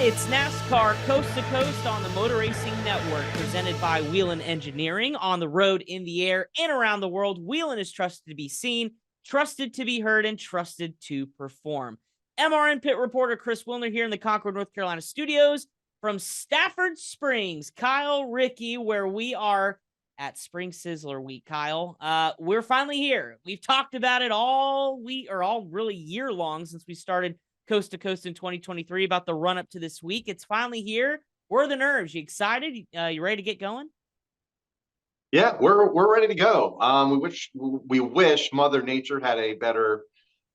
It's NASCAR Coast to Coast on the Motor Racing Network, presented by Whelen Engineering. On the road, in the air, and around the world, Whelen is trusted to be seen, trusted to be heard, and trusted to perform. MRN pit reporter Chris Wilner here in the Concord, North Carolina studios from Stafford Springs. Kyle, Ricky, where we are at Spring Sizzler week. Kyle, we're finally here. We've talked about it all week, or all really year long, since we started Coast to Coast in 2023 about the run up to this week. It's finally here. Where are the nerves? You excited? You ready to get going? Yeah, we're ready to go. We wish Mother Nature had a better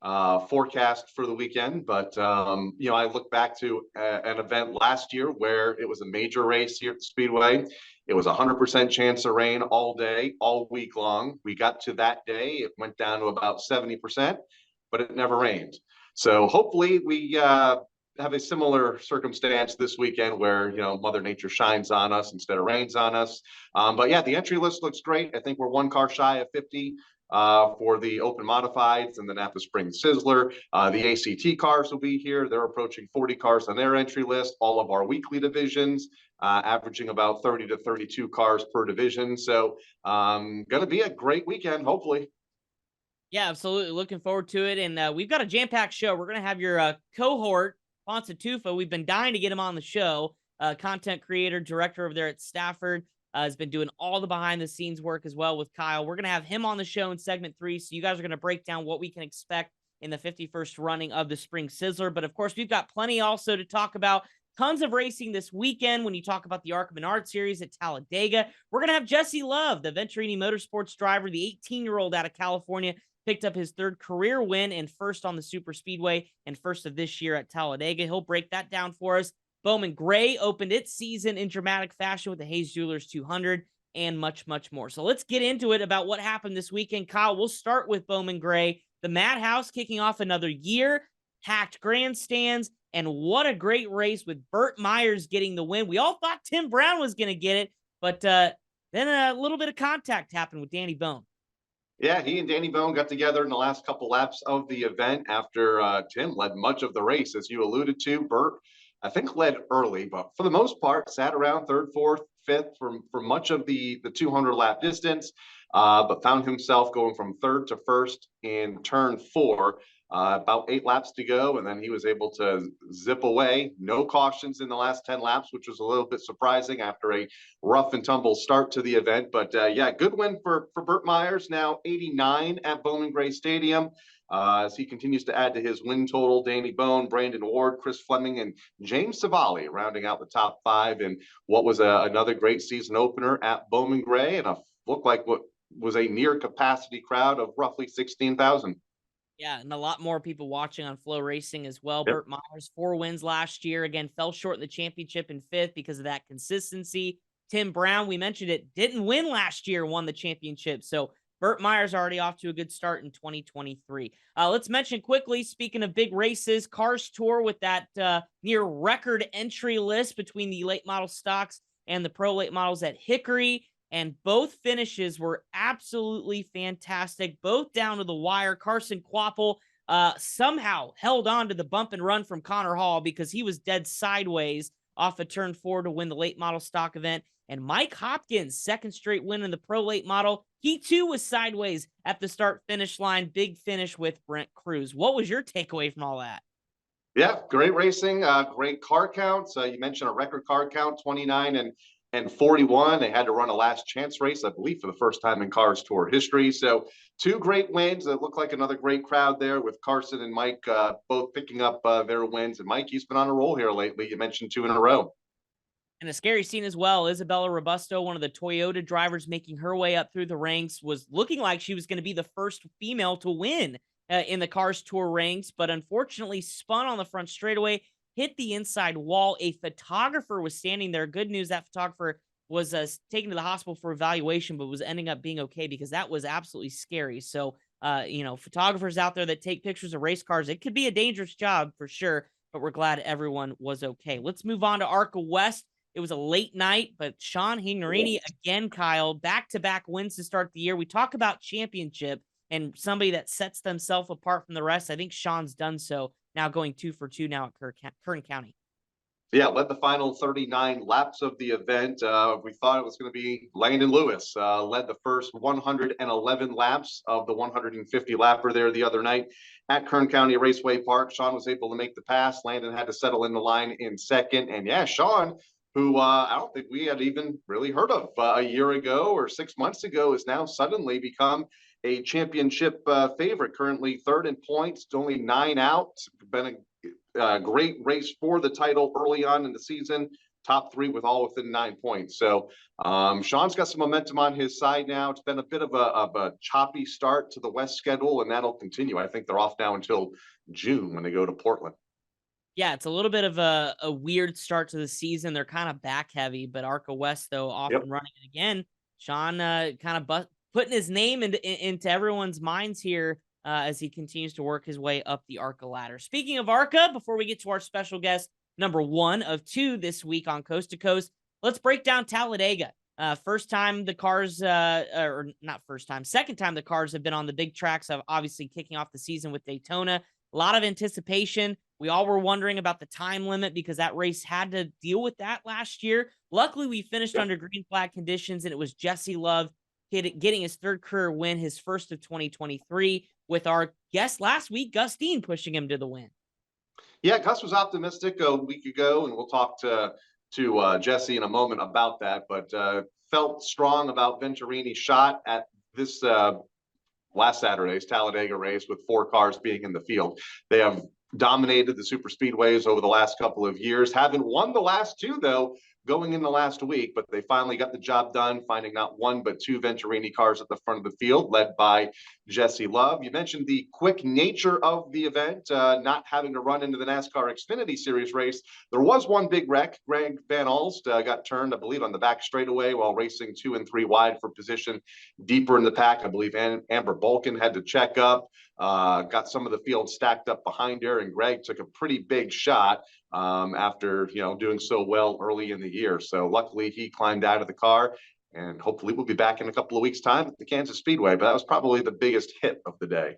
forecast for the weekend, but I look back to an event last year where it was a major race here at the Speedway. It was 100% chance of rain all day, all week long. We got to that day, it went down to about 70%, but it never rained. So hopefully we have a similar circumstance this weekend where, Mother Nature shines on us instead of rains on us. But yeah, the entry list looks great. I think we're one car shy of 50 for the open modifieds and the Napa Spring Sizzler. The ACT cars will be here. They're approaching 40 cars on their entry list. All of our weekly divisions, averaging about 30 to 32 cars per division. So going to be a great weekend, hopefully. Yeah, absolutely. Looking forward to it. And we've got a jam-packed show. We're going to have your cohort, Bonssa Tufa. We've been dying to get him on the show. Content creator, director over there at Stafford. Has been doing all the behind-the-scenes work as well with Kyle. We're going to have him on the show in segment 3. So you guys are going to break down what we can expect in the 51st running of the Spring Sizzler. But, of course, we've got plenty also to talk about. Tons of racing this weekend when you talk about the ARCA Menard Series at Talladega. We're going to have Jesse Love, the Venturini Motorsports driver, the 18-year-old out of California, picked up his third career win and first on the Super Speedway and first of this year at Talladega. He'll break that down for us. Bowman Gray opened its season in dramatic fashion with the Hayes Jewelers 200 and much, much more. So let's get into it about what happened this weekend. Kyle, we'll start with Bowman Gray. The Madhouse kicking off another year, packed grandstands, and what a great race with Burt Myers getting the win. We all thought Tim Brown was going to get it, but then a little bit of contact happened with Danny Bone. Yeah, he and Danny Bone got together in the last couple laps of the event after Tim led much of the race, as you alluded to. Burt, I think, led early, but for the most part, sat around third, fourth, fifth for much of the 200-lap distance, but found himself going from third to first in turn 4. About 8 laps to go, and then he was able to zip away. No cautions in the last 10 laps, which was a little bit surprising after a rough and tumble start to the event. But yeah, good win for Burt Myers, now 89 at Bowman Gray Stadium. As he continues to add to his win total. Danny Bone, Brandon Ward, Chris Fleming, and James Savali rounding out the top 5 in what was another great season opener at Bowman Gray, and looked like what was a near capacity crowd of roughly 16,000. Yeah, and a lot more people watching on Flow Racing as well. Yep. Burt Myers, 4 wins last year. Again, fell short in the championship in 5th because of that consistency. Tim Brown, we mentioned it, didn't win last year, won the championship. So Burt Myers already off to a good start in 2023. Let's mention quickly, speaking of big races, Cars Tour with that near record entry list between the late model stocks and the pro late models at Hickory. And both finishes were absolutely fantastic, both down to the wire. Carson Quapple somehow held on to the bump and run from Connor Hall because he was dead sideways off of turn 4 to win the late model stock event. And Mike Hopkins, second straight win in the pro late model. He too was sideways at the start finish line. Big finish with Brent Cruz. What was your takeaway from all that? Yeah, great racing, great car counts. You mentioned a record car count, 29 and 41. They had to run a last chance race, I believe, for the first time in Cars Tour history. So 2 great wins. It looked like another great crowd there with Carson and Mike both picking up their wins. And Mike, he's been on a roll here lately. You mentioned 2 in a row. And a scary scene as well. Isabella Robusto, one of the Toyota drivers making her way up through the ranks, was looking like she was going to be the first female to win in the Cars Tour ranks, but unfortunately spun on the front straightaway, hit the inside wall. A photographer was standing there. Good news, that photographer was taken to the hospital for evaluation, but was ending up being okay because that was absolutely scary. So, photographers out there that take pictures of race cars, it could be a dangerous job for sure, but we're glad everyone was okay. Let's move on to ARCA West. It was a late night, but Sean Hignorini, again, Kyle, back-to-back wins to start the year. We talk about championship and somebody that sets themselves apart from the rest. I think Sean's done so, now going 2 for 2 now at Kern County. Yeah, led the final 39 laps of the event. We thought it was going to be Landon Lewis. Led the first 111 laps of the 150 lapper there the other night at Kern County Raceway Park. Sean was able to make the pass. Landon had to settle in the line in second. And yeah, Sean, who I don't think we had even really heard of a year ago or 6 months ago, has now suddenly become a championship favorite. Currently third in points, only 9 out. Been a great race for the title early on in the season. Top 3 with all within 9 points. So Sean's got some momentum on his side now. It's been a bit of a choppy start to the West schedule, and that'll continue. I think they're off now until June when they go to Portland. Yeah, it's a little bit of a weird start to the season. They're kind of back heavy, but ARCA West, though, off Yep. and running. And again, Sean kind of putting his name into everyone's minds here as he continues to work his way up the ARCA ladder. Speaking of ARCA, before we get to our special guest, number 1 of 2 this week on Coast to Coast, let's break down Talladega. First time the cars, or not first time, second time the cars have been on the big tracks of obviously kicking off the season with Daytona. A lot of anticipation. We all were wondering about the time limit because that race had to deal with that last year. Luckily, we finished under green flag conditions, and it was Jesse Love getting his 3rd career win, his first of 2023, with our guest last week, Gus Dean, pushing him to the win. Yeah, Gus was optimistic a week ago, and we'll talk to Jesse in a moment about that. But felt strong about Venturini's shot at this last Saturday's Talladega race with 4 cars being in the field. They have dominated the super speedways over the last couple of years. Haven't won the last 2, though, going in the last week, but they finally got the job done, finding not 1 but 2 Venturini cars at the front of the field, led by Jesse Love. You mentioned the quick nature of the event, not having to run into the NASCAR Xfinity Series race. There was one big wreck. Greg Van Alst got turned, I believe, on the back straightaway while racing 2 and 3 wide for position deeper in the pack. I believe Amber Balkin had to check up. Got some of the field stacked up behind her, and Greg took a pretty big shot after doing so well early in the year. So luckily he climbed out of the car, and hopefully we'll be back in a couple of weeks' time at the Kansas Speedway. But that was probably the biggest hit of the day.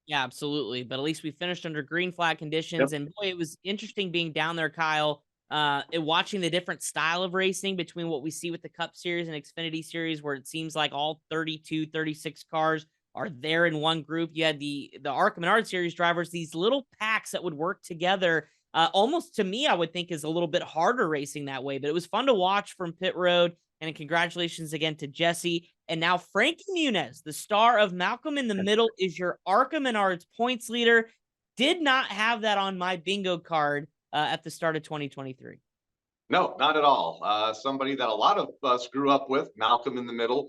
Yeah, absolutely. But at least we finished under green flag conditions. Yep. And boy, it was interesting being down there, Kyle, and watching the different style of racing between what we see with the Cup Series and Xfinity Series, where it seems like all 32, 36 cars are there in one group. You had the ARCA Menard Series drivers, these little packs that would work together. Almost to me, I would think is a little bit harder racing that way, but it was fun to watch from pit road. And congratulations again to Jesse. And now Frankie Muniz, the star of Malcolm in the Middle, is your ARCA Menards points leader. Did not have that on my bingo card at the start of 2023. No, not at all. Somebody that a lot of us grew up with, Malcolm in the Middle.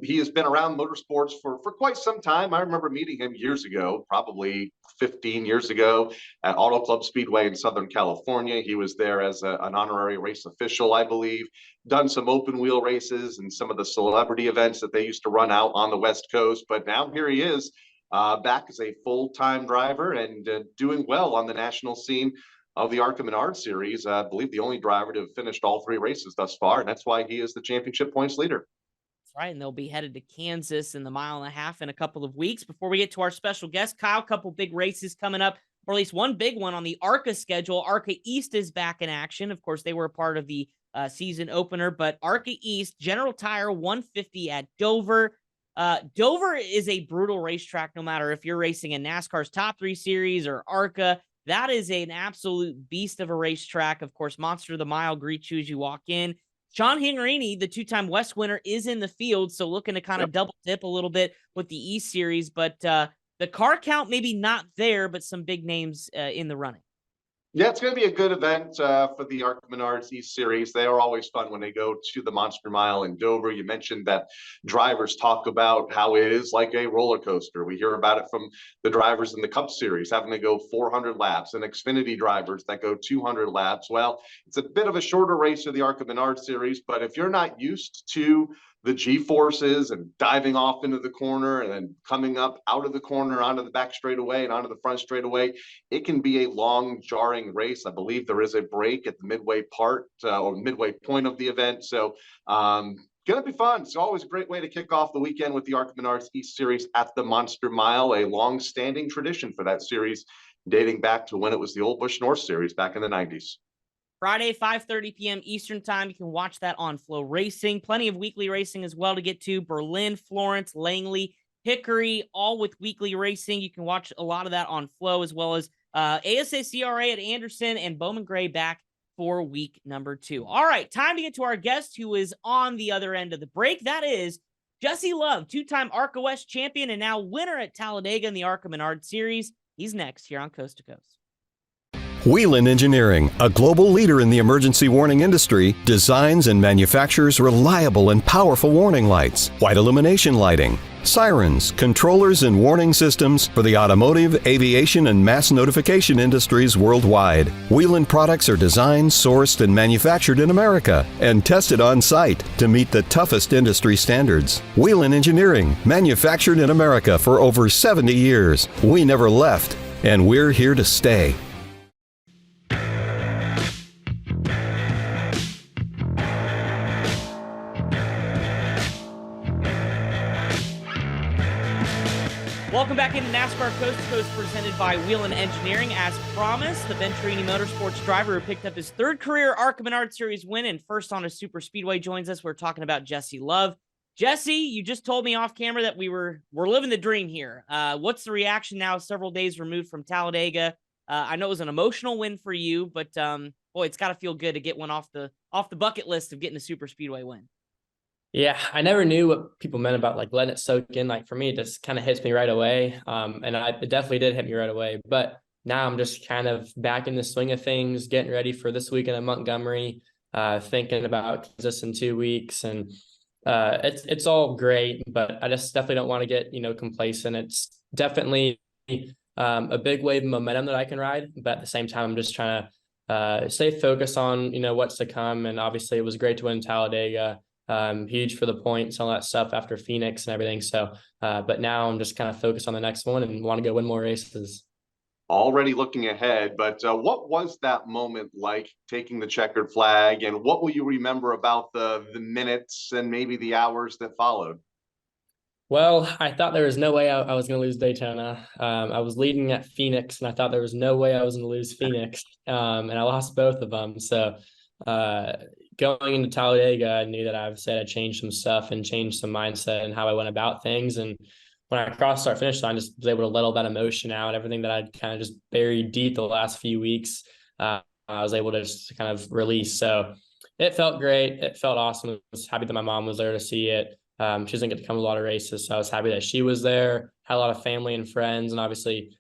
He has been around motorsports for quite some time. I remember meeting him years ago, probably 15 years ago, at Auto Club Speedway in Southern California. He was there as an honorary race official, I believe, done some open wheel races and some of the celebrity events that they used to run out on the West Coast. But now here he is, back as a full-time driver and doing well on the national scene of the ARCA Menard Series. I believe the only driver to have finished all 3 races thus far, and that's why he is the championship points leader. That's right, and they'll be headed to Kansas in the 1.5 miles in a couple of weeks. Before we get to our special guest, Kyle, a couple big races coming up, or at least one big one on the ARCA schedule. ARCA East is back in action. Of course, they were a part of the season opener, but ARCA East, General Tire 150 at Dover. Dover is a brutal racetrack, no matter if you're racing in NASCAR's Top 3 Series or ARCA. That is an absolute beast of a racetrack. Of course, Monster of the Mile greets you as you walk in. Sean Hingrini, the 2-time West winner, is in the field, so looking to kind of double dip a little bit with the East Series. But the car count maybe not there, but some big names in the running. Yeah, it's going to be a good event for the ARCA Menards East Series. They are always fun when they go to the Monster Mile in Dover. You mentioned that drivers talk about how it is like a roller coaster. We hear about it from the drivers in the Cup Series, having to go 400 laps, and Xfinity drivers that go 200 laps. Well, it's a bit of a shorter race for the ARCA Menards Series, but if you're not used to the G-forces and diving off into the corner and then coming up out of the corner onto the back straightaway and onto the front straightaway, it can be a long, jarring race. I believe there is a break at the midway part or midway point of the event. So going to be fun. It's always a great way to kick off the weekend with the ARCA Menards East Series at the Monster Mile, a long-standing tradition for that series dating back to when it was the Old Busch North Series back in the 90s. Friday, 5:30 p.m. Eastern time. You can watch that on Flow Racing. Plenty of weekly racing as well to get to. Berlin, Florence, Langley, Hickory, all with weekly racing. You can watch a lot of that on Flow, as well as ASA CRA at Anderson and Bowman Gray back for week number 2. All right, time to get to our guest who is on the other end of the break. That is Jesse Love, 2-time ARCA West champion and now winner at Talladega in the ARCA Menard Series. He's next here on Coast to Coast. Whelen Engineering, a global leader in the emergency warning industry, designs and manufactures reliable and powerful warning lights, white illumination lighting, sirens, controllers, and warning systems for the automotive, aviation, and mass notification industries worldwide. Whelen products are designed, sourced, and manufactured in America and tested on site to meet the toughest industry standards. Whelen Engineering, manufactured in America for over 70 years. We never left, and we're here to stay. Welcome back into NASCAR Coast to Coast, presented by Whelen Engineering. As promised, the Venturini Motorsports driver who picked up his 3rd career ARCA Menard Series win and first on a super speedway joins us. We're talking about Jesse Love. Jesse, you just told me off camera that we're living the dream here. What's the reaction now, several days removed from Talladega? I know it was an emotional win for you, but boy, it's got to feel good to get one off the bucket list of getting a super speedway win. Yeah, I never knew what people meant about like letting it soak in. Like for me, it just kind of hits me right away. And it definitely did hit me right away. But now I'm just kind of back in the swing of things, getting ready for this weekend in Montgomery, thinking about this in 2 weeks. And it's all great, but I just definitely don't want to get, complacent. It's definitely a big wave of momentum that I can ride. But at the same time, I'm just trying to stay focused on, what's to come. And obviously it was great to win Talladega. Huge for the points, all that stuff after Phoenix and everything. So, but now I'm just kind of focused on the next one and want to go win more races. Already looking ahead, but what was that moment like, taking the checkered flag, and what will you remember about the minutes and maybe the hours that followed? Well, I thought there was no way I was going to lose Daytona. I was leading at Phoenix, and I thought there was no way I was going to lose Phoenix, and I lost both of them. So, going into Talladega, I knew that I've said I changed some stuff and changed some mindset and how I went about things. And when I crossed our finish line, I just was able to let all that emotion out, everything that I'd kind of just buried deep the last few weeks. I was able to just kind of release. So it felt great. It felt awesome. I was happy that my mom was there to see it. She doesn't get to come to a lot of races, so I was happy that she was there. Had a lot of family and friends, and obviously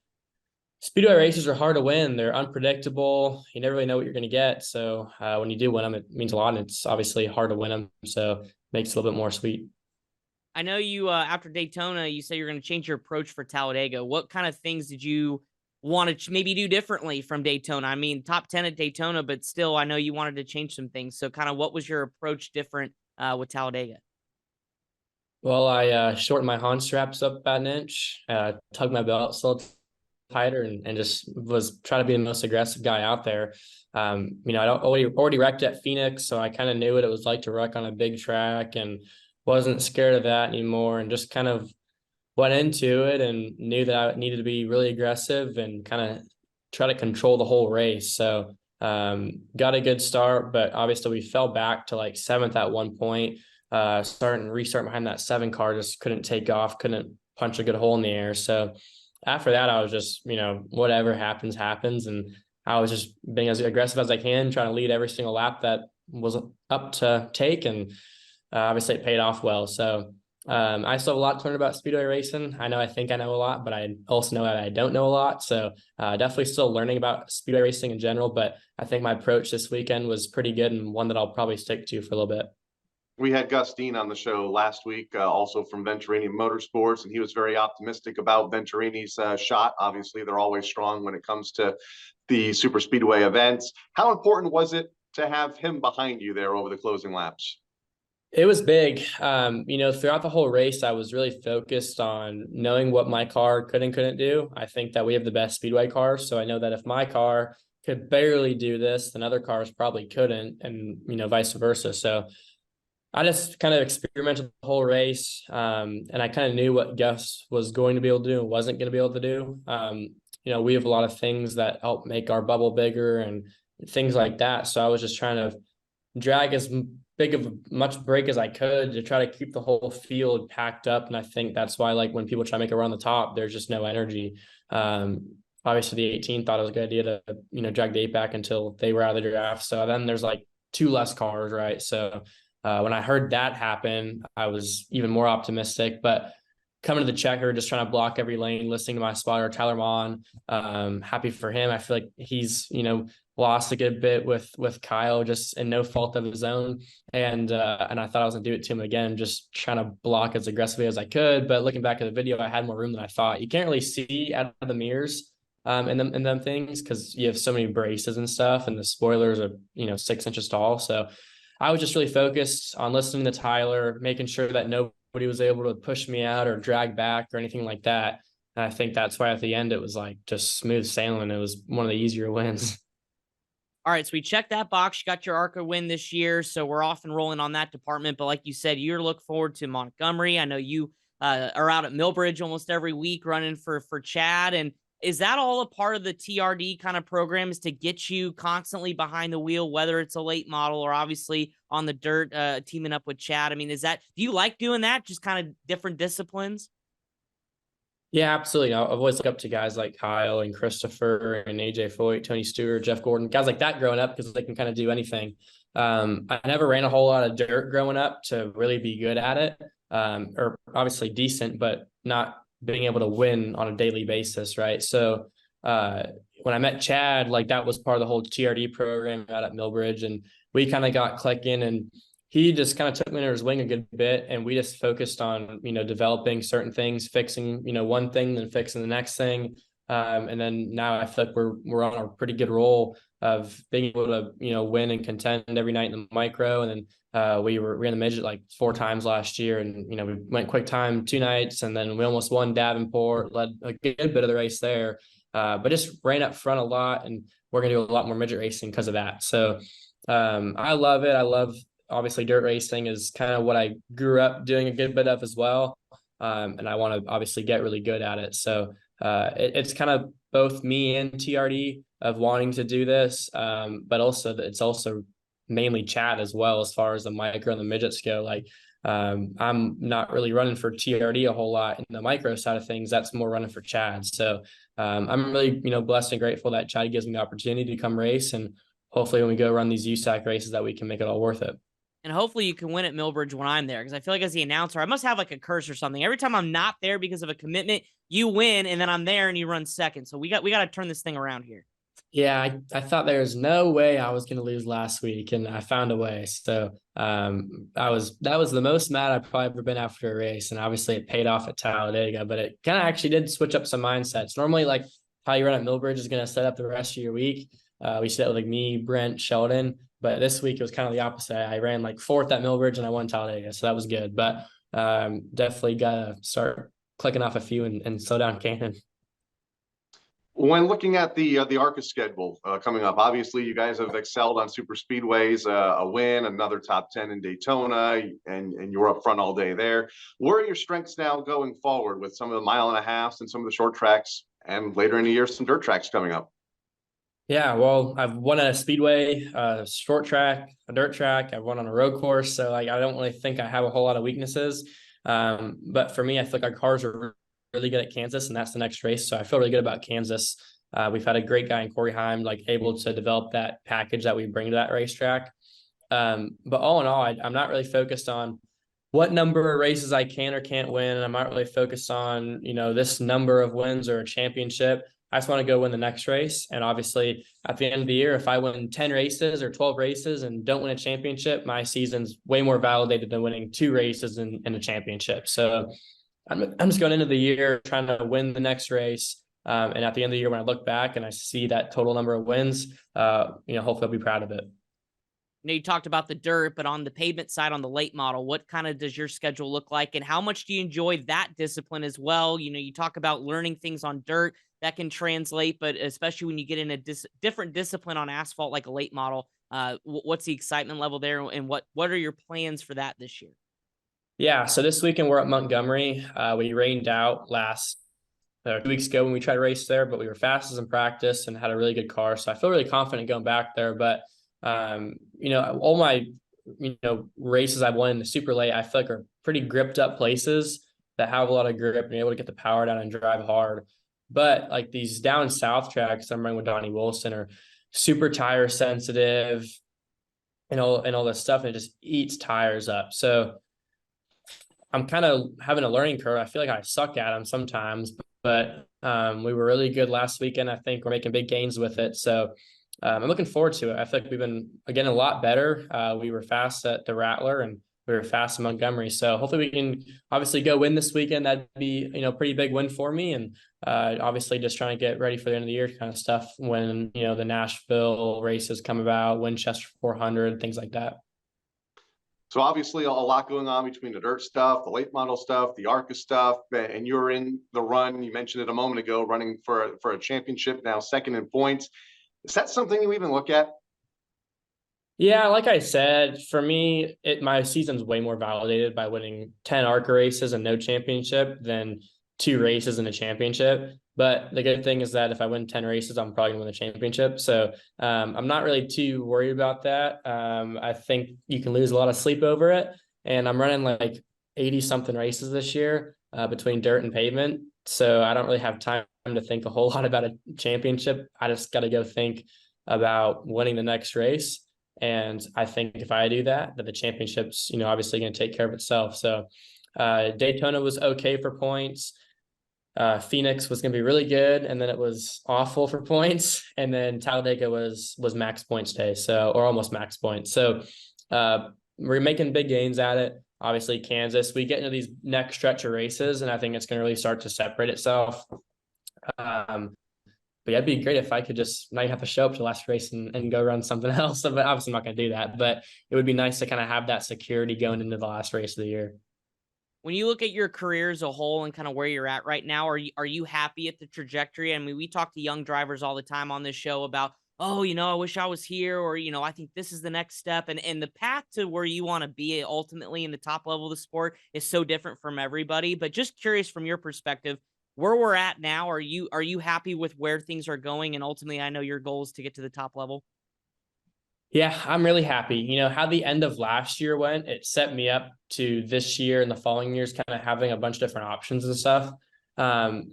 speedway races are hard to win. They're unpredictable. You never really know what you're going to get. So when you do win them, it means a lot. And it's obviously hard to win them. So it makes it a little bit more sweet. I know you, after Daytona, you said you're going to change your approach for Talladega. What kind of things did you want to maybe do differently from Daytona? I mean, top 10 at Daytona, but still, I know you wanted to change some things. So kind of what was your approach different with Talladega? Well, I shortened my Hans straps up about an inch, tugged my belt still tighter, and just was trying to be the most aggressive guy out there. I already wrecked at Phoenix, so I kind of knew what it was like to wreck on a big track and wasn't scared of that anymore, and just kind of went into it and knew that I needed to be really aggressive and kind of try to control the whole race. So got a good start, but obviously we fell back to like 7th at one point. Restart behind that 7 car, just couldn't take off, couldn't punch a good hole in the air. So after that, I was just, whatever happens. And I was just being as aggressive as I can, trying to lead every single lap that was up to take. And obviously it paid off well. So I still have a lot to learn about speedway racing. I think I know a lot, but I also know that I don't know a lot. So definitely still learning about speedway racing in general. But I think my approach this weekend was pretty good, and one that I'll probably stick to for a little bit. We had Gus Dean on the show last week, also from Venturini Motorsports, and he was very optimistic about Venturini's shot. Obviously, they're always strong when it comes to the super speedway events. How important was it to have him behind you there over the closing laps? It was big. Throughout the whole race, I was really focused on knowing what my car could and couldn't do. I think that we have the best speedway cars, so I know that if my car could barely do this, then other cars probably couldn't, and vice versa. So I just kind of experimented the whole race, and I kind of knew what Gus was going to be able to do and wasn't going to be able to do. We have a lot of things that help make our bubble bigger, and things like that. So I was just trying to drag as big of much break as I could to try to keep the whole field packed up. And I think that's why, like, when people try to make a run on the top, there's just no energy. Obviously the 18 thought it was a good idea to, drag the 8 back until they were out of the draft. So then there's like 2 less cars, right? So when I heard that happen, I was even more optimistic. But coming to the checker, just trying to block every lane, listening to my spotter, Tyler Mon, happy for him. I feel like he's, lost a good bit with Kyle, just in no fault of his own. And I thought I was gonna do it to him again, just trying to block as aggressively as I could. But looking back at the video, I had more room than I thought. You can't really see out of the mirrors in them things, because you have so many braces and stuff, and the spoilers are 6 inches tall. So I was just really focused on listening to Tyler, making sure that nobody was able to push me out or drag back or anything like that. And I think that's why at the end it was like just smooth sailing. It was one of the easier wins. All right, so we checked that box. You got your ARCA win this year, so we're off and rolling on that department. But like you said, you're looking forward to Montgomery. I know you are out at Millbridge almost every week running for Chad. And is that all a part of the TRD kind of program, is to get you constantly behind the wheel, whether it's a late model or obviously on the dirt, teaming up with Chad? I mean, do you like doing that? Just kind of different disciplines? Yeah, absolutely. I've always looked up to guys like Kyle and Christopher and AJ Foyt, Tony Stewart, Jeff Gordon, guys like that growing up, because they can kind of do anything. I never ran a whole lot of dirt growing up to really be good at it, or obviously decent, but not being able to win on a daily basis, right? So when I met Chad, like, that was part of the whole TRD program out at Millbridge, and we kind of got clicking, and he just kind of took me under his wing a good bit, and we just focused on, developing certain things, fixing, one thing, then fixing the next thing. And then now I feel like we're on a pretty good roll of being able to, win and contend every night in the micro. And then we ran the midget like 4 times last year, and, we went quick time 2 nights, and then we almost won Davenport, led a good bit of the race there, but just ran up front a lot, and we're going to do a lot more midget racing because of that. So I love it. I love, obviously, dirt racing is kind of what I grew up doing a good bit of as well. And I want to obviously get really good at it. So it's kind of both me and TRD of wanting to do this, but also it's also mainly Chad as well, as far as the micro and the midgets go. Like, I'm not really running for TRD a whole lot in the micro side of things. That's more running for Chad. So I'm really, blessed and grateful that Chad gives me the opportunity to come race, and hopefully when we go run these USAC races that we can make it all worth it. And hopefully you can win at Millbridge when I'm there, because I feel like as the announcer, I must have like a curse or something. Every time I'm not there because of a commitment, you win, and then I'm there and you run second. So we got to turn this thing around here. Yeah, I thought there was no way I was going to lose last week, and I found a way. So that was the most mad I've probably ever been after a race, and obviously it paid off at Talladega. But it kind of actually did switch up some mindsets. Normally, like, how you run at Millbridge is going to set up the rest of your week. We set with like me, Brent, Sheldon. But this week it was kind of the opposite. I ran like 4th at Millbridge, and I won Talladega, so that was good. But definitely got to start clicking off a few and slow down Cannon. When looking at the ARCA schedule coming up, obviously you guys have excelled on super speedways, a win, another top 10 in Daytona, and you were up front all day there. Where are your strengths now going forward with some of the 1.5 miles and some of the short tracks, and later in the year some dirt tracks coming up? Yeah, well, I've won a speedway, a short track, a dirt track. I've won on a road course, so like I don't really think I have a whole lot of weaknesses. But for me, I feel like our cars are really good at Kansas, and that's the next race. So I feel really good about Kansas. We've had a great guy in Corey Heim, like, able to develop that package that we bring to that racetrack. But all in all, I'm not really focused on what number of races I can or can't win. And I'm not really focused on, this number of wins or a championship. I just want to go win the next race. And obviously at the end of the year, if I win 10 races or 12 races and don't win a championship, my season's way more validated than winning 2 races in a championship. So I'm just going into the year trying to win the next race. And at the end of the year, when I look back and I see that total number of wins, hopefully I'll be proud of it. You talked about the dirt, but on the pavement side, on the late model, what kind of does your schedule look like, and how much do you enjoy that discipline as well? You talk about learning things on dirt that can translate, but especially when you get in a different discipline on asphalt, like a late model, what's the excitement level there, and what are your plans for that this year? Yeah, so this weekend we're at Montgomery. We rained out last 2 weeks ago when we tried to race there, but we were fastest in practice and had a really good car. So I feel really confident going back there. But, all my, races I've won in the super late, I feel like are pretty gripped up places that have a lot of grip and able to get the power down and drive hard. But like these down south tracks I'm running with Donnie Wilson are super tire sensitive and all this stuff, and it just eats tires up. So I'm kind of having a learning curve. I feel like I suck at them sometimes, but we were really good last weekend. I think we're making big gains with it. So I'm looking forward to it. I feel like we've been, again, a lot better. We were fast at the Rattler and we were fast in Montgomery. So hopefully we can obviously go win this weekend. That'd be, pretty big win for me. And obviously just trying to get ready for the end of the year kind of stuff when, the Nashville races come about, Winchester 400, things like that. So obviously a lot going on between the dirt stuff, the late model stuff, the ARCA stuff, and you're in the run. You mentioned it a moment ago, running for a championship, now second in points. Is that something you even look at? Yeah, like I said, for me, my season's way more validated by winning 10 ARCA races and no championship than 2 races and a championship. But the good thing is that if I win 10 races, I'm probably gonna win the championship. So I'm not really too worried about that. I think you can lose a lot of sleep over it. And I'm running like 80 something races this year between dirt and pavement. So I don't really have time to think a whole lot about a championship. I just got to go think about winning the next race. And I think if I do that the championship's, obviously going to take care of itself. So Daytona was okay for points. Phoenix was going to be really good. And then it was awful for points. And then Talladega was max points day. So, or almost max points. So we're making big gains at it. Obviously Kansas, we get into these next stretch of races and I think it's going to really start to separate itself. But yeah, it'd be great if I could just not have to show up to the last race and go run something else. But obviously I'm not going to do that, but it would be nice to kind of have that security going into the last race of the year. When you look at your career as a whole and kind of where you're at right now, are you happy at the trajectory? I mean, we talk to young drivers all the time on this show about, oh, I wish I was here, or, I think this is the next step. And the path to where you want to be ultimately in the top level of the sport is so different from everybody. But just curious from your perspective, where we're at now, are you happy with where things are going? And ultimately, I know your goal is to get to the top level. Yeah, I'm really happy. How the end of last year went, it set me up to this year and the following years kind of having a bunch of different options and stuff.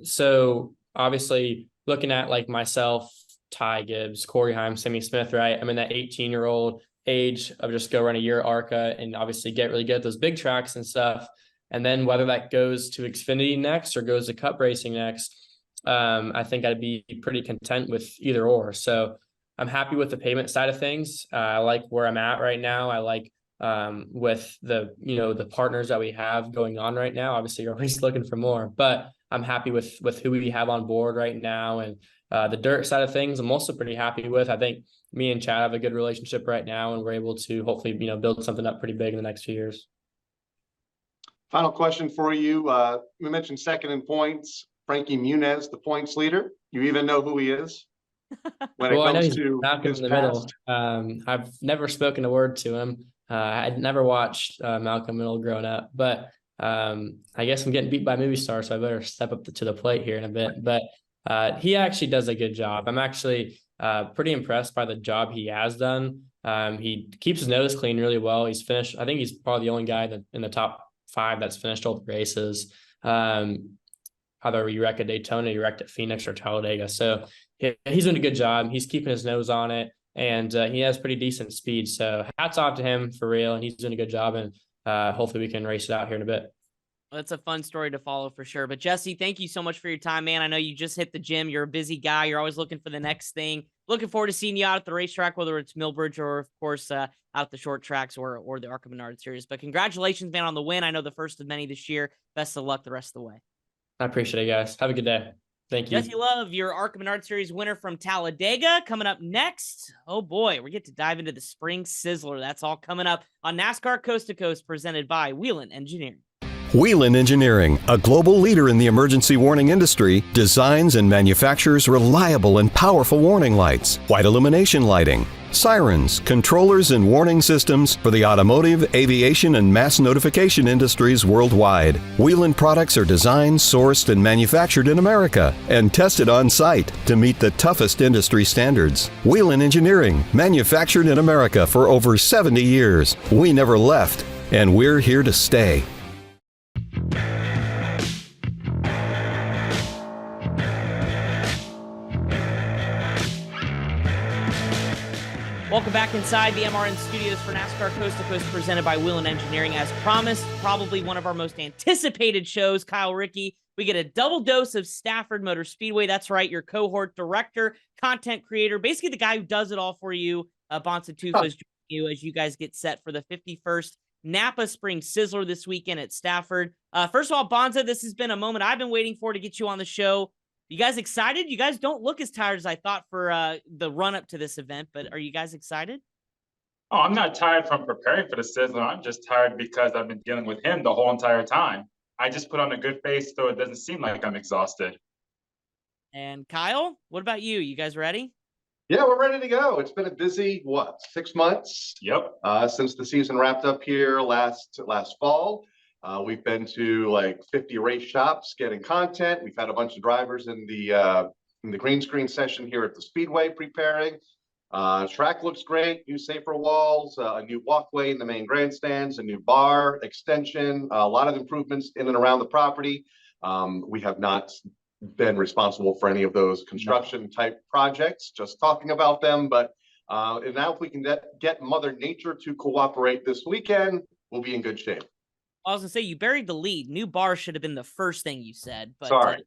So obviously looking at like myself, Ty Gibbs, Corey Heim, Sammy Smith, right? I'm in that 18-year-old age of just go run a year ARCA and obviously get really good at those big tracks and stuff. And then whether that goes to Xfinity next or goes to Cup racing next, I think I'd be pretty content with either or. So I'm happy with the payment side of things. I like where I'm at right now. I like with the partners that we have going on right now. Obviously, you're always looking for more, but I'm happy with who we have on board right now. And the dirt side of things, I'm also pretty happy with. I think me and Chad have a good relationship right now, and we're able to hopefully build something up pretty big in the next few years. Final question for you. We mentioned second in points, Frankie Muniz, the points leader. You even know who he is? When well, it I know comes he's to back in the middle. I've never spoken a word to him. I'd never watched Malcolm Middle growing up, but I guess I'm getting beat by movie stars, so I better step up to the plate here in a bit. But he actually does a good job. I'm actually pretty impressed by the job he has done. He keeps his nose clean really well. He's finished. I think he's probably the only guy in the top 5 that's finished all the races. Either you wreck at Daytona, you wrecked at Phoenix or Talladega. So he's doing a good job. He's keeping his nose on it, and he has pretty decent speed. So hats off to him for real, and he's doing a good job. And hopefully we can race it out here in a bit. That's a fun story to follow for sure. But Jesse, thank you so much for your time, man. I know you just hit the gym. You're a busy guy. You're always looking for the next thing. Looking forward to seeing you out at the racetrack, whether it's Millbridge or, of course, out at the short tracks or the ARCA Menard Series. But congratulations, man, on the win. I know the first of many this year. Best of luck the rest of the way. I appreciate it, guys. Have a good day. Thank you. Jesse Love, your ARCA Menard Series winner from Talladega. Coming up next, oh boy, we get to dive into the Spring Sizzler. That's all coming up on NASCAR Coast to Coast, presented by Whelen Engineering. Whelen Engineering, a global leader in the emergency warning industry, designs and manufactures reliable and powerful warning lights, white illumination lighting, Sirens, controllers, and warning systems for the automotive, aviation, and mass notification industries worldwide. Whelen products are designed, sourced, and manufactured in America and tested on site to meet the toughest industry standards. Whelen Engineering, manufactured in America for over 70 years. We never left, and we're here to stay. Welcome back inside the MRN studios for NASCAR Coast to Coast, presented by Whelen Engineering. As promised, probably one of our most anticipated shows, Kyle Rickey. We get a double dose of Stafford Motor Speedway. That's right, your cohort director, content creator, basically the guy who does it all for you. Bonssa Tufa is joining you as you guys get set for the 51st Napa Spring Sizzler this weekend at Stafford. First of all, Bonssa, this has been a moment I've been waiting for to get you on the show. You guys excited? You guys don't look as tired as I thought for the run-up to this event, but are you guys excited? Oh, I'm not tired from preparing for the Sizzler. I'm just tired because I've been dealing with him the whole entire time. I just put on a good face so it doesn't seem like I'm exhausted. And Kyle, what about you? You guys ready? Yeah, we're ready to go. It's been a busy, 6 months? Yep. Since the season wrapped up here last fall. We've been to like 50 race shops getting content. We've had a bunch of drivers in the green screen session here at the Speedway preparing. Track looks great, new safer walls, a new walkway in the main grandstands, a new bar extension, a lot of improvements in and around the property. We have not been responsible for any of those construction type projects, just talking about them. But and now if we can get Mother Nature to cooperate this weekend, we'll be in good shape. I was gonna say, you buried the lead. New bar should have been the first thing you said, but Sorry.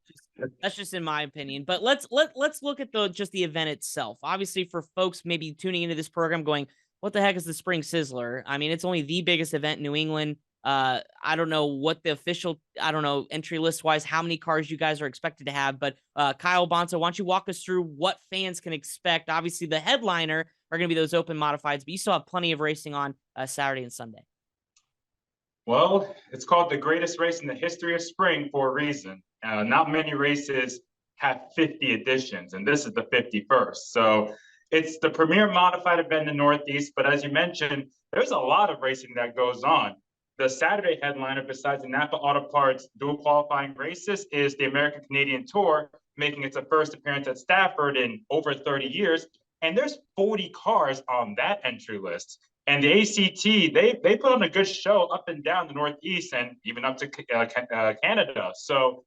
that's just in my opinion. But let's look at the event itself. Obviously, for folks maybe tuning into this program going, what the heck is the Spring Sizzler? I mean, it's only the biggest event in New England. I don't know what the official, entry list wise, how many cars you guys are expected to have, but Kyle, Bonssa, why don't you walk us through what fans can expect? Obviously, the headliner are going to be those open modifieds, but you still have plenty of racing on Saturday and Sunday. Well, it's called the greatest race in the history of spring for a reason. Not many races have 50 editions, and this is the 51st. So it's the premier modified event in the Northeast, but as you mentioned, there's a lot of racing that goes on. The Saturday headliner, besides the Napa Auto Parts dual qualifying races, is the American Canadian Tour, making its first appearance at Stafford in over 30 years. And there's 40 cars on that entry list. And the ACT, they put on a good show up and down the Northeast and even up to Canada. So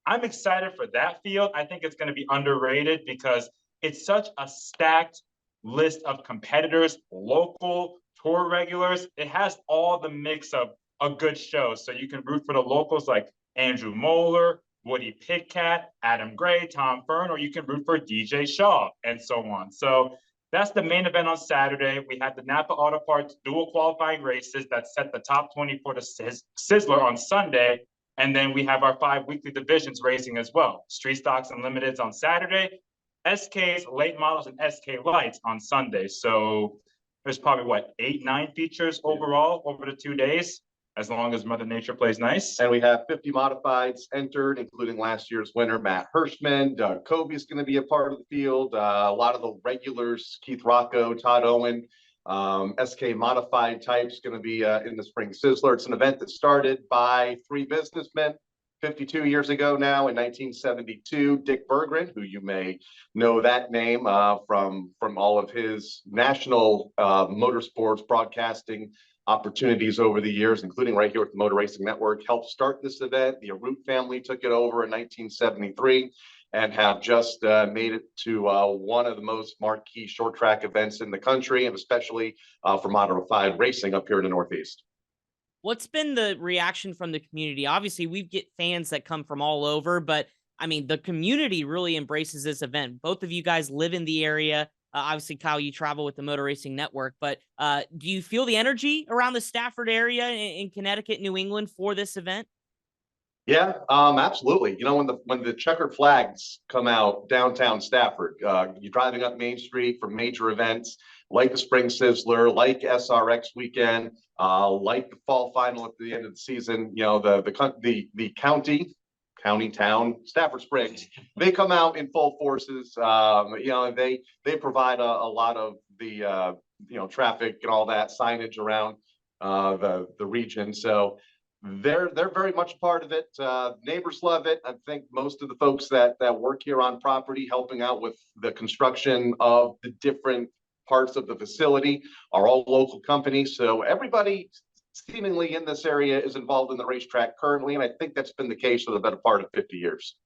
I'm excited for that field. I think it's going to be underrated because it's such a stacked list of competitors, local, tour regulars. It has all the mix of a good show. So you can root for the locals like Andrew Moeller, Woody Pitcat, Adam Gray, Tom Fern, or you can root for DJ Shaw and so on. So that's the main event on Saturday. We have the Napa Auto Parts dual qualifying races that set the top 20 for the Sizzler on Sunday. And then we have our 5 weekly divisions racing as well. Street Stocks and Limiteds on Saturday, SKs, late models, and SK lights on Sunday. So there's probably 8, 9 features overall over the 2 days, as long as Mother Nature plays nice. And we have 50 modifieds entered, including last year's winner, Matt Hirschman. Doug Covey is going to be a part of the field. A lot of the regulars, Keith Rocco, Todd Owen, SK modified types going to be in the Spring Sizzler. It's an event that started by 3 businessmen 52 years ago now in 1972. Dick Berggren, who you may know that name from all of his national motorsports broadcasting opportunities over the years, including right here at the Motor Racing Network, helped start this event. The Arute family took it over in 1973 and have just made it to one of the most marquee short track events in the country, and especially for modified racing up here in the Northeast. What's been the reaction from the community? Obviously, we get fans that come from all over, but I mean, the community really embraces this event. Both of you guys live in the area. Obviously, Kyle, you travel with the Motor Racing Network, but do you feel the energy around the Stafford area in Connecticut, New England for this event? Yeah, absolutely. You know, when the checkered flags come out downtown Stafford, you're driving up Main Street for major events like the Spring Sizzler, like SRX weekend, like the fall final at the end of the season. You know, the county town, Stafford Springs, they come out in full forces. You know, they provide a lot of the traffic and all that signage around the region. So they're very much part of it. Neighbors love it. I think most of the folks that work here on property, helping out with the construction of the different parts of the facility, are all local companies. So everybody seemingly in this area is involved in the racetrack currently, and I think that's been the case for the better part of 50 years.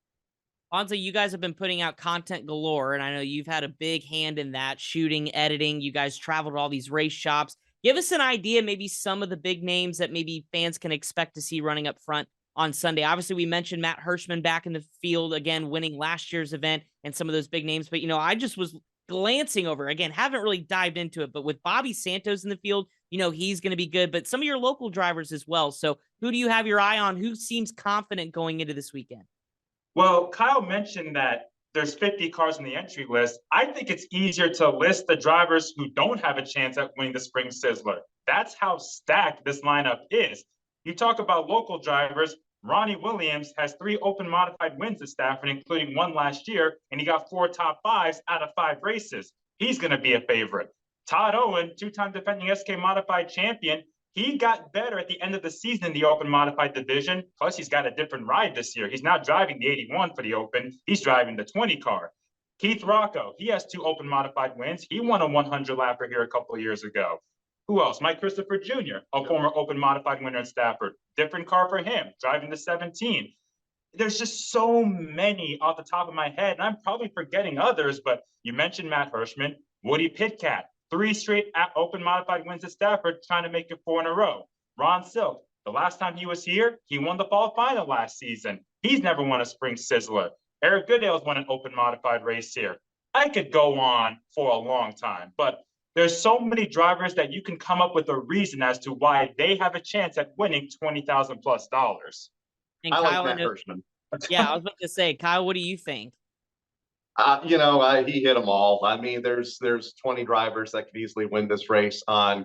Bonssa, you guys have been putting out content galore, and I know you've had a big hand in that, shooting, editing. You guys traveled to all these race shops. Give us an idea, maybe some of the big names that maybe fans can expect to see running up front on Sunday. Obviously, we mentioned Matt Hirschman back in the field again, winning last year's event, and some of those big names. But, I just was glancing over, again, haven't really dived into it, but with Bobby Santos in the field, he's going to be good, but some of your local drivers as well. So who do you have your eye on? Who seems confident going into this weekend? Well, Kyle mentioned that there's 50 cars on the entry list. I think it's easier to list the drivers who don't have a chance at winning the Spring Sizzler. That's how stacked this lineup is. You talk about local drivers. Ronnie Williams has 3 open modified wins at Stafford, including 1 last year, and he got 4 top 5s out of 5 races. He's going to be a favorite. Todd Owen, 2-time defending SK modified champion, he got better at the end of the season in the open modified division. Plus, he's got a different ride this year. He's not driving the 81 for the open. He's driving the 20 car. Keith Rocco, he has 2 open modified wins. He won a 100 lapper here a couple of years ago. Who else? Mike Christopher Jr., a former open modified winner at Stafford. Different car for him, driving the 17. There's just so many off the top of my head, and I'm probably forgetting others, but you mentioned Matt Hirschman, Woody Pitkat, 3 straight open modified wins at Stafford, trying to make it 4 in a row. Ron Silk, the last time he was here, he won the fall final last season. He's never won a Spring Sizzler. Eric Goodale's won an open modified race here. I could go on for a long time, but there's so many drivers that you can come up with a reason as to why they have a chance at winning $20,000+. And I Kyle, like Matt Hirschman. Yeah, I was about to say, Kyle, what do you think? He hit them all. I mean, there's 20 drivers that could easily win this race on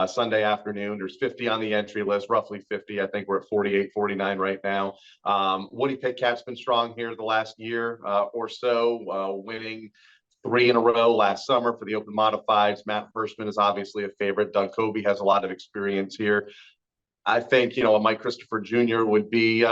Sunday afternoon. There's 50 on the entry list, roughly 50. I think we're at 48, 49 right now. Woody Pitkat's been strong here the last year or so, winning 3 in a row last summer for the open modifieds. Matt Hirschman is obviously a favorite. Doug Kobe has a lot of experience here. I think, Mike Christopher Jr. would be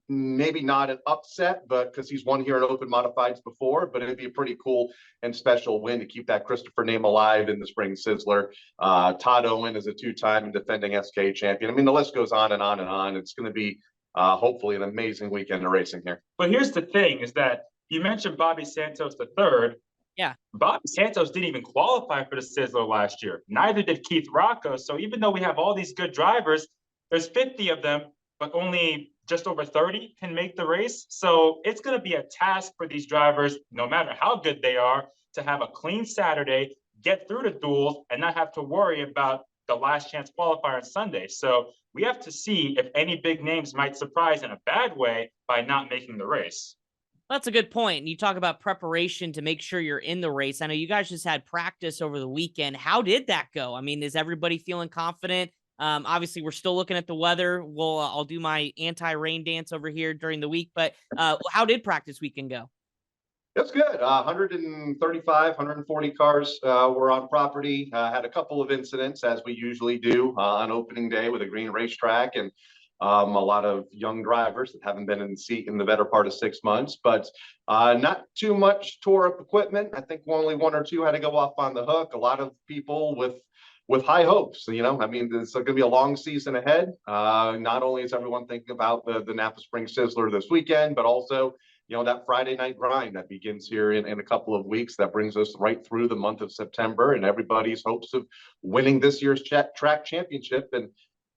maybe not an upset, but because he's won here in open modifieds before, but it'd be a pretty cool and special win to keep that Christopher name alive in the Spring Sizzler. Todd Owen is a 2-time defending SK champion. I mean, the list goes on and on and on. It's going to be hopefully an amazing weekend of racing here. But here's the thing is that you mentioned Bobby Santos III. Yeah. Bobby Santos didn't even qualify for the Sizzler last year. Neither did Keith Rocco. So even though we have all these good drivers, there's 50 of them, but only just over 30 can make the race. So it's going to be a task for these drivers, no matter how good they are, to have a clean Saturday, get through the duels, and not have to worry about the last chance qualifier on Sunday. So we have to see if any big names might surprise in a bad way by not making the race. That's a good point. And you talk about preparation to make sure you're in the race. I know you guys just had practice over the weekend. How did that go? I mean, is everybody feeling confident? Obviously, we're still looking at the weather. I'll do my anti-rain dance over here during the week. But how did practice weekend go? It's good. 135, 140 cars were on property. Had a couple of incidents, as we usually do on opening day with a green racetrack, and a lot of young drivers that haven't been in the seat in the better part of 6 months, but not too much tore up equipment. I think only 1 or 2 had to go off on the hook. A lot of people with high hopes. I mean, it's going to be a long season ahead. Not only is everyone thinking about the Napa Spring Sizzler this weekend, but also, that Friday night grind that begins here in a couple of weeks that brings us right through the month of September, and everybody's hopes of winning this year's track championship. And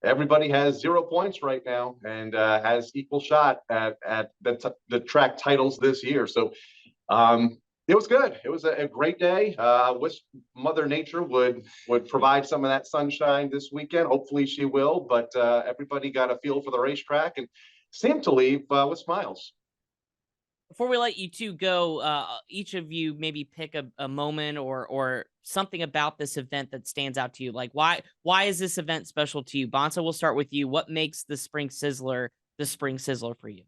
everybody has 0 points right now and has equal shot at the track titles this year. So it was good. It was a great day. I wish Mother Nature would provide some of that sunshine this weekend. Hopefully she will, but everybody got a feel for the racetrack and seemed to leave with smiles. Before we let you two go, each of you maybe pick a moment or something about this event that stands out to you. Like, why is this event special to you? Bonssa, we'll start with you. What makes the Spring Sizzler for you?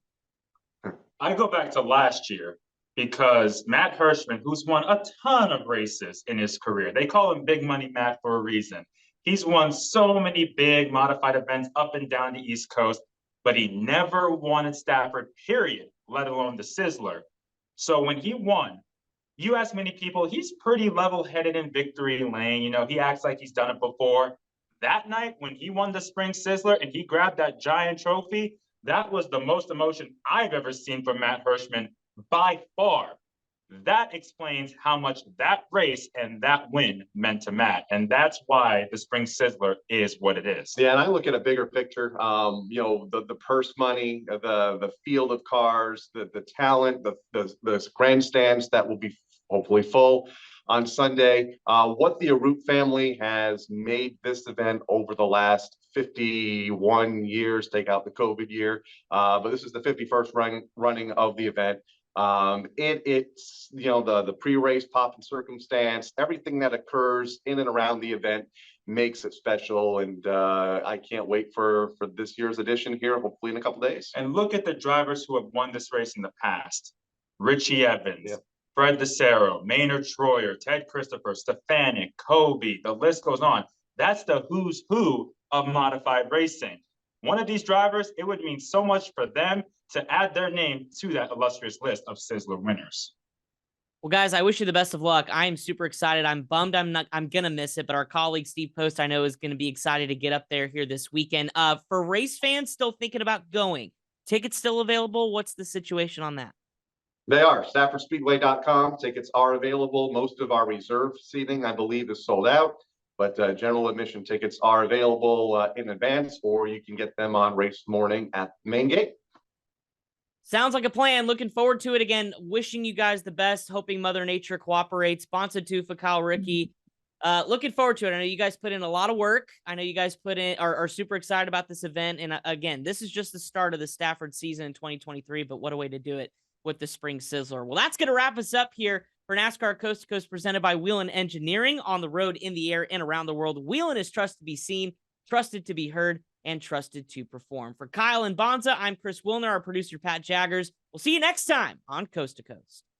I go back to last year because Matt Hirschman, who's won a ton of races in his career, they call him Big Money Matt for a reason. He's won so many big modified events up and down the East Coast, but he never won at Stafford, period, let alone the Sizzler. So when he won, you ask many people, he's pretty level-headed in victory lane. You know, he acts like he's done it before. That night when he won the Spring Sizzler and he grabbed that giant trophy, that was the most emotion I've ever seen from Matt Hirschman by far. That explains how much that race and that win meant to Matt. And that's why the Spring Sizzler is what it is. Yeah, and I look at a bigger picture, you know, the purse money, the field of cars, the talent, the grandstands that will be hopefully full on Sunday. What the Arute family has made this event over the last 51 years, take out the COVID year, but this is the 51st running of the event. It's, you know, the pre-race pop and circumstance, everything that occurs in and around the event makes it special. And I can't wait for this year's edition here, hopefully in a couple days. And look at the drivers who have won this race in the past. Richie Evans, Yep. Fred DeCero, Maynard Troyer, Ted Christopher, Stefanik, Kobe, the list goes on. That's the who's who of modified racing. One of these drivers, it would mean so much for them to add their name to that illustrious list of Sizzler winners. Well, guys, I wish you the best of luck. I am super excited. I'm bummed I'm going to miss it, but our colleague Steve Post, I know, is going to be excited to get up there here this weekend. For race fans still thinking about going, tickets still available? What's the situation on that? They are. StaffordSpeedway.com. Tickets are available. Most of our reserve seating, I believe, is sold out, but general admission tickets are available in advance, or you can get them on race morning at the main gate. Sounds like a plan. Looking forward to it. Again, wishing you guys the best, hoping Mother Nature cooperates. Bonssa Tufa, Kyle Rickey. Looking forward to it. I know you guys put in a lot of work. I know you guys are super excited about this event. And again, this is just the start of the Stafford season in 2023, but what a way to do it with the Spring Sizzler. Well, that's going to wrap us up here for NASCAR Coast to Coast presented by Whelen Engineering, on the road, in the air, and around the world. Whelen is trusted to be seen, trusted to be heard, and trusted to perform. For Kyle and Bonza, I'm Chris Wilner, our producer, Pat Jaggers. We'll see you next time on Coast to Coast.